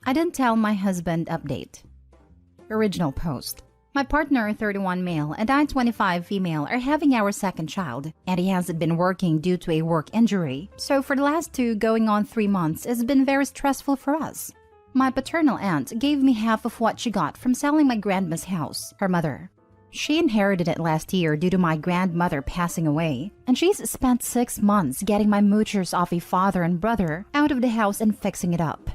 I didn't tell my husband update. Original post. My partner, 31 male, and I, 25 female, are having our second child, and he hasn't been working due to a work injury. So for the last 2 going on 3 months, it's been very stressful for us. My paternal aunt gave me half of what she got from selling my grandma's house, her mother. She inherited it last year due to my grandmother passing away, and she's spent 6 months getting my moochers off a father and brother out of the house and fixing it up.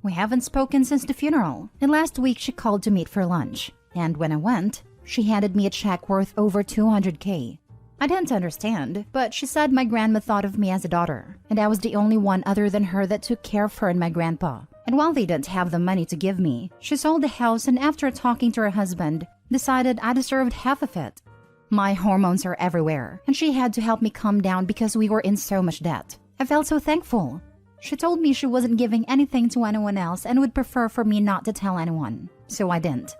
We haven't spoken since the funeral, and last week she called to meet for lunch. And when I went, she handed me a check worth over $200K. I didn't understand, but she said my grandma thought of me as a daughter, and I was the only one other than her that took care of her and my grandpa. And while they didn't have the money to give me, she sold the house and after talking to her husband, decided I deserved half of it. My hormones are everywhere, and she had to help me calm down because we were in so much debt. I felt so thankful. She told me she wasn't giving anything to anyone else and would prefer for me not to tell anyone, so I didn't.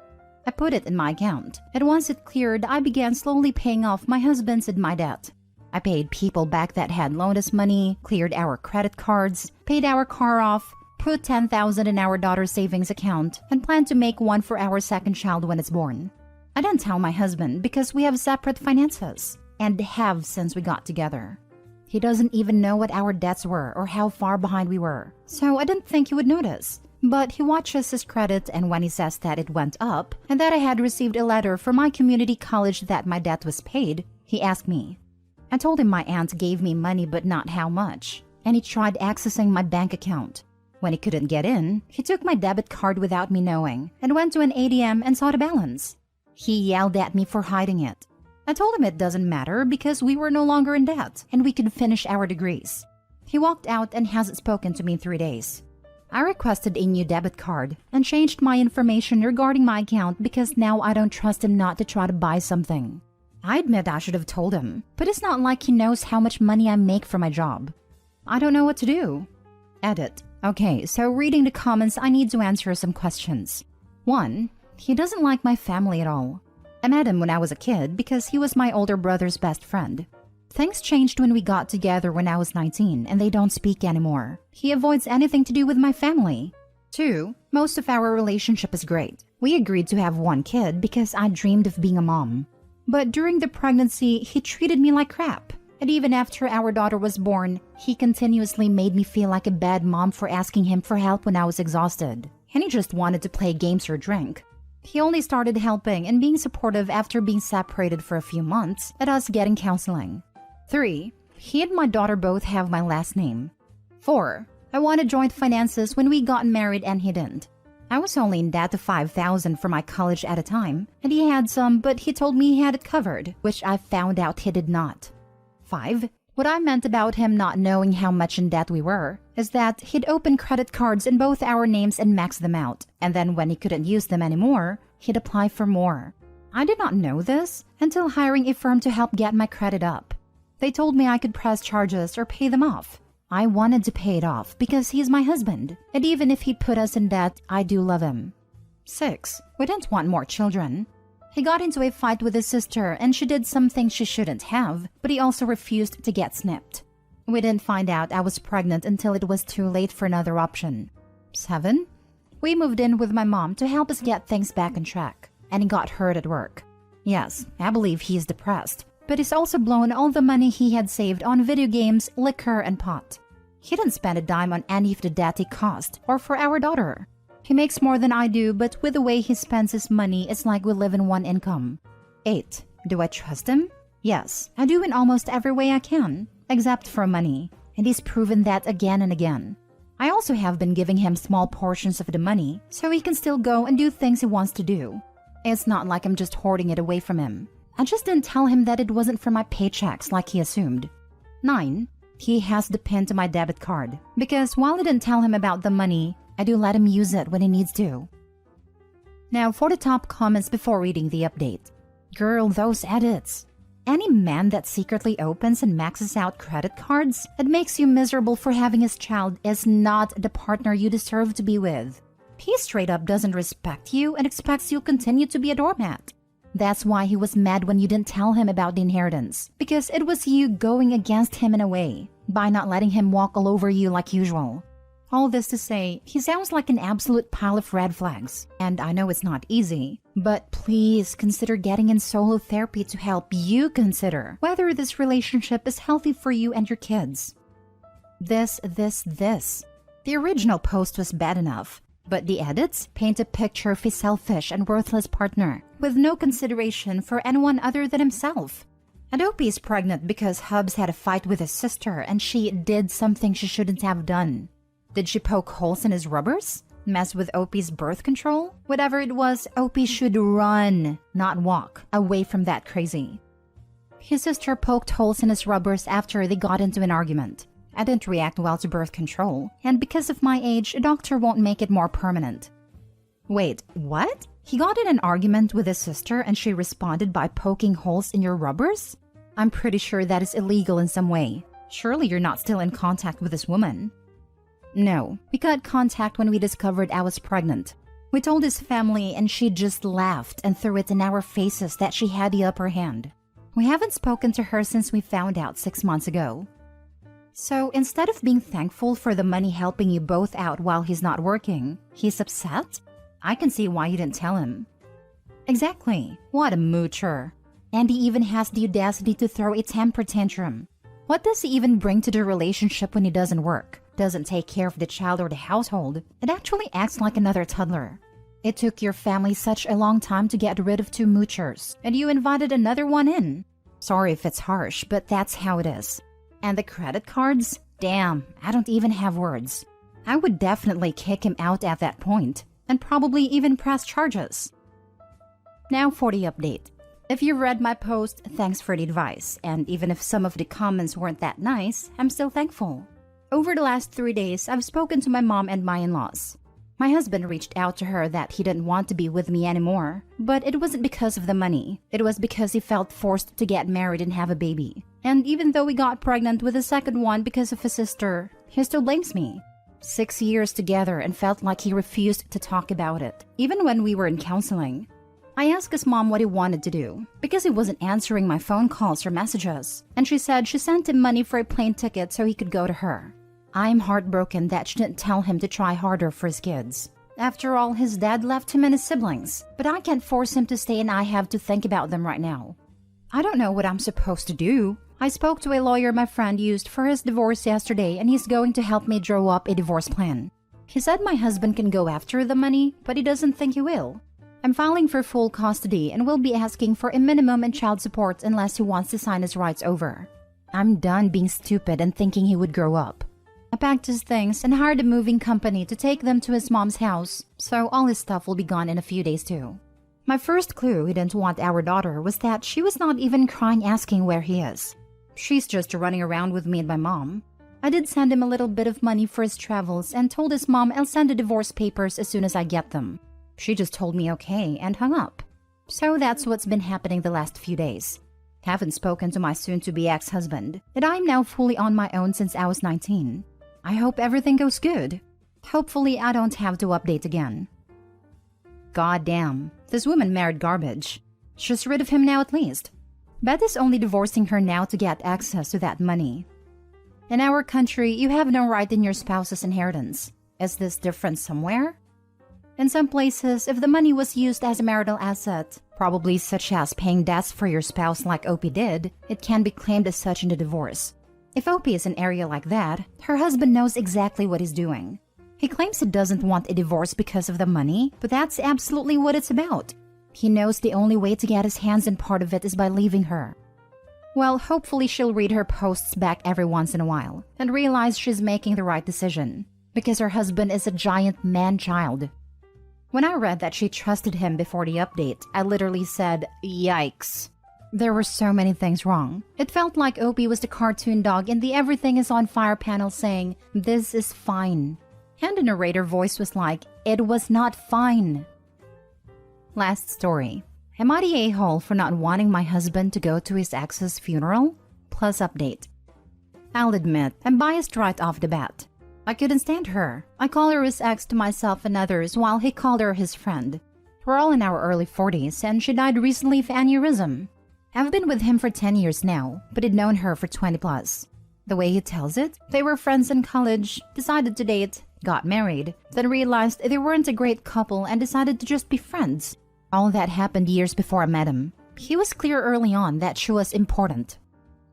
I put it in my account, and once it cleared, I began slowly paying off my husband's and my debt. I paid people back that had loaned us money, cleared our credit cards, paid our car off, put $10,000 in our daughter's savings account, and planned to make one for our second child when it's born. I didn't tell my husband because we have separate finances, and have since we got together. He doesn't even know what our debts were or how far behind we were, so I didn't think he would notice. But he watches his credit, and when he says that it went up and that I had received a letter from my community college that my debt was paid, he asked me. I told him my aunt gave me money but not how much, and he tried accessing my bank account. When he couldn't get in, he took my debit card without me knowing and went to an ATM and saw the balance. He yelled at me for hiding it. I told him it doesn't matter because we were no longer in debt and we could finish our degrees. He walked out and hasn't spoken to me in 3 days. I requested a new debit card and changed my information regarding my account because now I don't trust him not to try to buy something. I admit I should have told him, but it's not like he knows how much money I make for my job. I don't know what to do. Edit. Okay, so reading the comments, I need to answer some questions. 1. He doesn't like my family at all. I met him when I was a kid because he was my older brother's best friend. Things changed when we got together when I was 19 and they don't speak anymore. He avoids anything to do with my family. 2. Most of our relationship is great. We agreed to have 1 kid because I dreamed of being a mom. But during the pregnancy, he treated me like crap. And even after our daughter was born, he continuously made me feel like a bad mom for asking him for help when I was exhausted. And he just wanted to play games or drink. He only started helping and being supportive after being separated for a few months and us getting counseling. 3. He and my daughter both have my last name. 4. I wanted joint finances when we got married and he didn't. I was only in debt of $5,000 for my college at a time, and he had some, but he told me he had it covered, which I found out he did not. 5. What I meant about him not knowing how much in debt we were is that he'd open credit cards in both our names and max them out, and then when he couldn't use them anymore, he'd apply for more. I did not know this until hiring a firm to help get my credit up. They told me I could press charges or pay them off. I wanted to pay it off because he's my husband, and even if he put us in debt, I do love him. 6. We didn't want more children. He got into a fight with his sister and she did something she shouldn't have, but he also refused to get snipped. We didn't find out I was pregnant until it was too late for another option. 7. We moved in with my mom to help us get things back on track, and he got hurt at work. Yes, I believe he's depressed, but he's also blown all the money he had saved on video games, liquor, and pot. He didn't spend a dime on any of the debt he caused or for our daughter. He makes more than I do, but with the way he spends his money, it's like we live in one income. 8. Do I trust him? Yes, I do in almost every way I can, except for money, and he's proven that again and again. I also have been giving him small portions of the money, so he can still go and do things he wants to do. It's not like I'm just hoarding it away from him. I just didn't tell him that it wasn't for my paychecks like he assumed. 9. He has the PIN to my debit card, because while I didn't tell him about the money, I do let him use it when he needs to. Now for the top comments before reading the update. Girl, those edits. Any man that secretly opens and maxes out credit cards and makes you miserable for having his child is not the partner you deserve to be with. He straight up doesn't respect you and expects you'll continue to be a doormat. That's why he was mad when you didn't tell him about the inheritance, because it was you going against him in a way, by not letting him walk all over you like usual. All this to say, he sounds like an absolute pile of red flags. And I know it's not easy, but please consider getting in solo therapy to help you consider whether this relationship is healthy for you and your kids. This. The original post was bad enough, but the edits paint a picture of a selfish and worthless partner with no consideration for anyone other than himself. And Opie is pregnant because Hubs had a fight with his sister and she did something she shouldn't have done. Did she poke holes in his rubbers? Mess with Opie's birth control? Whatever it was, Opie should run, not walk, away from that crazy. His sister poked holes in his rubbers after they got into an argument. I didn't react well to birth control, and because of my age, a doctor won't make it more permanent. Wait, what? He got in an argument with his sister and she responded by poking holes in your rubbers? I'm pretty sure that is illegal in some way. Surely you're not still in contact with this woman. No, we got contact when we discovered I was pregnant. We told his family and she just laughed and threw it in our faces that she had the upper hand. We haven't spoken to her since we found out 6 months ago. So instead of being thankful for the money helping you both out while he's not working, he's upset? I can see why you didn't tell him. Exactly, what a moocher. And he even has the audacity to throw a temper tantrum. What does he even bring to the relationship when he doesn't work? Doesn't take care of the child or the household? It actually acts like another toddler. It took your family such a long time to get rid of 2 moochers, and you invited another one in. Sorry if it's harsh, but that's how it is. And the credit cards? Damn, I don't even have words. I would definitely kick him out at that point, and probably even press charges. Now for the update. If you've read my post, thanks for the advice, and even if some of the comments weren't that nice, I'm still thankful. Over the last 3 days, I've spoken to my mom and my in-laws. My husband reached out to her that he didn't want to be with me anymore, but it wasn't because of the money. It was because he felt forced to get married and have a baby. And even though we got pregnant with a second one because of his sister, he still blames me. 6 years together and felt like he refused to talk about it, even when we were in counseling. I asked his mom what he wanted to do, because he wasn't answering my phone calls or messages, and she said she sent him money for a plane ticket so he could go to her. I'm heartbroken that she didn't tell him to try harder for his kids. After all, his dad left him and his siblings, but I can't force him to stay and I have to think about them right now. I don't know what I'm supposed to do. I spoke to a lawyer my friend used for his divorce yesterday and he's going to help me draw up a divorce plan. He said my husband can go after the money, but he doesn't think he will. I'm filing for full custody and will be asking for a minimum in child support unless he wants to sign his rights over. I'm done being stupid and thinking he would grow up. I packed his things and hired a moving company to take them to his mom's house, so all his stuff will be gone in a few days too. My first clue he didn't want our daughter was that she was not even crying asking where he is. She's just running around with me and my mom. I did send him a little bit of money for his travels and told his mom I'll send the divorce papers as soon as I get them. She just told me okay and hung up. So that's what's been happening the last few days. Haven't spoken to my soon-to-be ex-husband, and I'm now fully on my own since I was 19. I hope everything goes good. Hopefully I don't have to update again. God damn, this woman married garbage. She's rid of him now at least. Bet is only divorcing her now to get access to that money. In our country, you have no right in your spouse's inheritance. Is this different somewhere? In some places, if the money was used as a marital asset, probably such as paying debts for your spouse like Opie did, it can be claimed as such in the divorce. If Opie is an area like that, her husband knows exactly what he's doing. He claims he doesn't want a divorce because of the money, but that's absolutely what it's about. He knows the only way to get his hands in part of it is by leaving her. Well, hopefully she'll read her posts back every once in a while and realize she's making the right decision, because her husband is a giant man-child. When I read that she trusted him before the update, I literally said, yikes. There were so many things wrong. It felt like Opie was the cartoon dog in the everything is on fire panel saying, this is fine. And the narrator voice was like, it was not fine. Last story. Am I the a-hole for not wanting my husband to go to his ex's funeral? Plus update. I'll admit, I'm biased right off the bat. I couldn't stand her. I call her his ex to myself and others while he called her his friend. We're all in our early 40s and she died recently of aneurysm. I've been with him for 10 years now, but had known her for 20 plus. The way he tells it, they were friends in college, decided to date, got married, then realized they weren't a great couple and decided to just be friends. All that happened years before I met him. He was clear early on that she was important.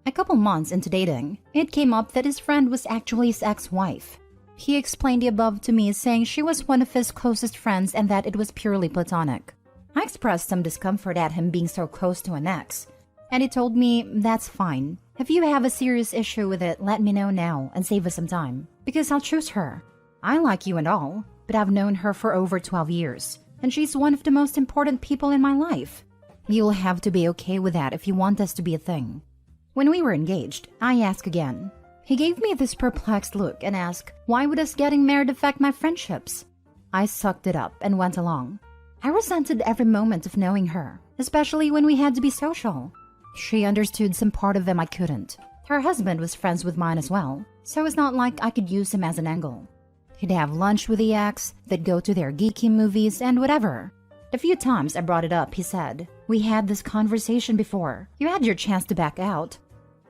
A couple months into dating, it came up that his friend was actually his ex-wife. He explained the above to me, saying she was one of his closest friends and that it was purely platonic. I expressed some discomfort at him being so close to an ex, and he told me, "That's fine. If you have a serious issue with it, let me know now and save us some time, because I'll choose her. I like you and all, but I've known her for over 12 years, and she's one of the most important people in my life. You'll have to be okay with that if you want us to be a thing." When we were engaged, I asked again. He gave me this perplexed look and asked, "Why would us getting married affect my friendships?" I sucked it up and went along. I resented every moment of knowing her, especially when we had to be social. She understood some part of them I couldn't. Her husband was friends with mine as well, so it's not like I could use him as an angle. He'd have lunch with the ex, they'd go to their geeky movies, and whatever. The few times I brought it up, he said, "We had this conversation before. You had your chance to back out."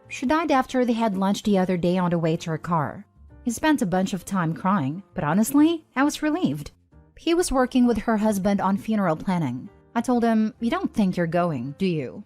She died after they had lunch the other day on the way to her car. He spent a bunch of time crying, but honestly, I was relieved. He was working with her husband on funeral planning. I told him, "You don't think you're going, do you?"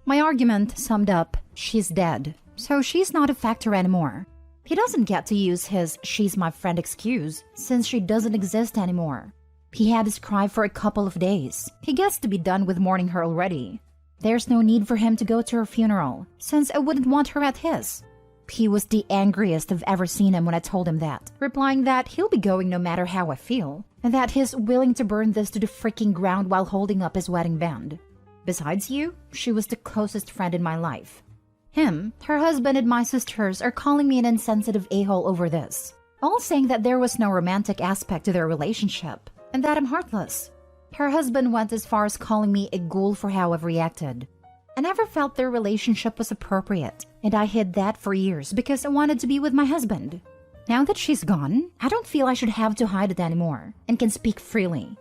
My argument summed up, she's dead, so she's not a factor anymore. He doesn't get to use his "she's my friend" excuse, since she doesn't exist anymore. He had his cry for a couple of days. He gets to be done with mourning her already. There's no need for him to go to her funeral, since I wouldn't want her at his. He was the angriest I've ever seen him when I told him that, replying that he'll be going no matter how I feel, and that he's willing to burn this to the freaking ground while holding up his wedding band. Besides you, she was the closest friend in my life. Him, her husband, and my sisters are calling me an insensitive a-hole over this, all saying that there was no romantic aspect to their relationship, and that I'm heartless. Her husband went as far as calling me a ghoul for how I've reacted. I never felt their relationship was appropriate, and I hid that for years because I wanted to be with my husband. Now that she's gone, I don't feel I should have to hide it anymore, and can speak freely.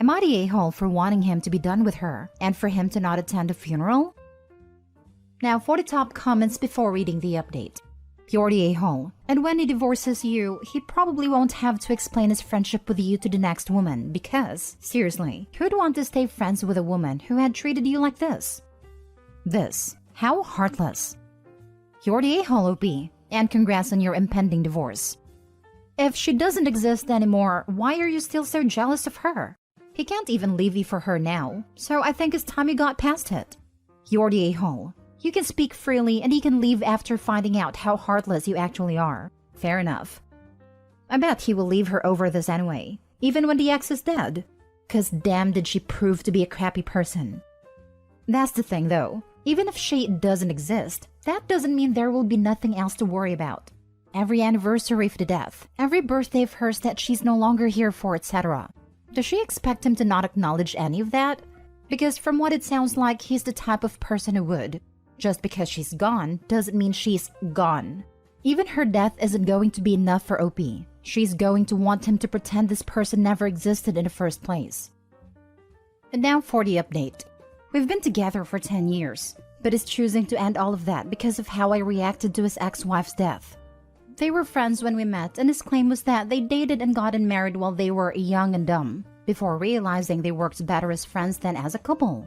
Am I the a-hole for wanting him to be done with her, and for him to not attend a funeral? Now for the top comments before reading the update. You're the a-hole, and when he divorces you, he probably won't have to explain his friendship with you to the next woman because, seriously, who'd want to stay friends with a woman who had treated you like this? How heartless. You're the a-hole, OP, and congrats on your impending divorce. If she doesn't exist anymore, why are you still so jealous of her? He can't even leave you for her now, so I think it's time you got past it. You're the a-hole. You can speak freely and he can leave after finding out how heartless you actually are. Fair enough. I bet he will leave her over this anyway, even when the ex is dead. 'Cause damn did she prove to be a crappy person. That's the thing though, even if she doesn't exist, that doesn't mean there will be nothing else to worry about. Every anniversary of the death, every birthday of hers that she's no longer here for, etc. Does she expect him to not acknowledge any of that? Because from what it sounds like, he's the type of person who would. Just because she's gone doesn't mean she's gone. Even her death isn't going to be enough for OP. She's going to want him to pretend this person never existed in the first place. And now for the update. We've been together for 10 years, but is choosing to end all of that because of how I reacted to his ex-wife's death. They were friends when we met, and his claim was that they dated and gotten married while they were young and dumb, before realizing they worked better as friends than as a couple.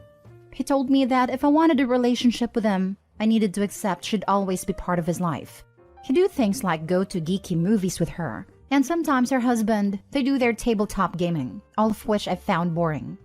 He told me that if I wanted a relationship with him, I needed to accept she'd always be part of his life. He'd do things like go to geeky movies with her, and sometimes her husband, they do their tabletop gaming, all of which I found boring.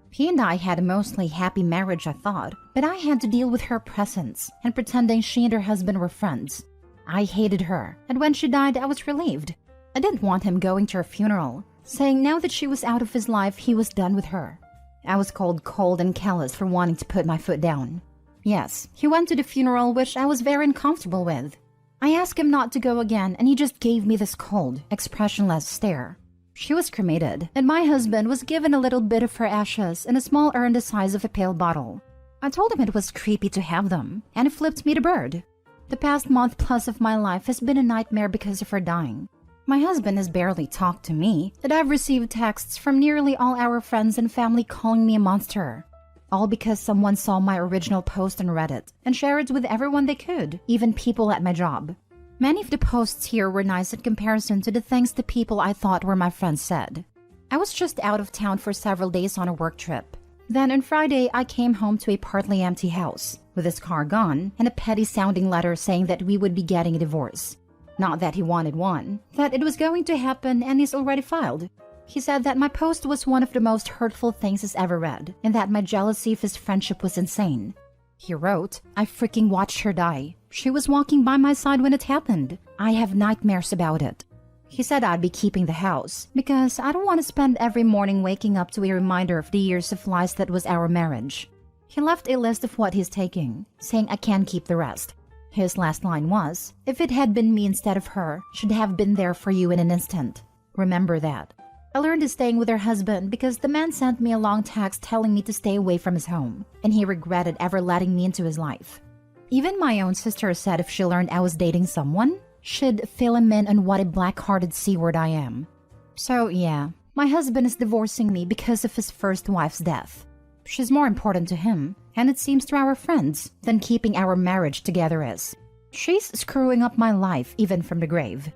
He and I had a mostly happy marriage, I thought, but I had to deal with her presence and pretending she and her husband were friends. I hated her, and when she died, I was relieved. I didn't want him going to her funeral, saying now that she was out of his life, he was done with her. I was called cold and callous for wanting to put my foot down. Yes, he went to the funeral, which I was very uncomfortable with. I asked him not to go again, and he just gave me this cold, expressionless stare. She was cremated, and my husband was given a little bit of her ashes in a small urn the size of a pill bottle. I told him it was creepy to have them, and he flipped me the bird. The past month plus of my life has been a nightmare because of her dying. My husband has barely talked to me, and I've received texts from nearly all our friends and family calling me a monster. All because someone saw my original post on Reddit and shared it with everyone they could, even people at my job. Many of the posts here were nice in comparison to the things the people I thought were my friends said. I was just out of town for several days on a work trip. Then on Friday, I came home to a partly empty house, with his car gone, and a petty-sounding letter saying that we would be getting a divorce. Not that he wanted one, that it was going to happen and he's already filed. He said that my post was one of the most hurtful things he's ever read, and that my jealousy of his friendship was insane. He wrote, "I freaking watched her die. She was walking by my side when it happened. I have nightmares about it." He said I'd be keeping the house, because I don't want to spend every morning waking up to a reminder of the years of lies that was our marriage. He left a list of what he's taking, saying I can keep the rest. His last line was, "If it had been me instead of her, she'd have been there for you in an instant. Remember that." I learned he's staying with her husband because the man sent me a long text telling me to stay away from his home, and he regretted ever letting me into his life. Even my own sister said if she learned I was dating someone, she'd fill him in on what a black-hearted C-word I am. So yeah, my husband is divorcing me because of his first wife's death. She's more important to him, and it seems to our friends, than keeping our marriage together is. She's screwing up my life even from the grave.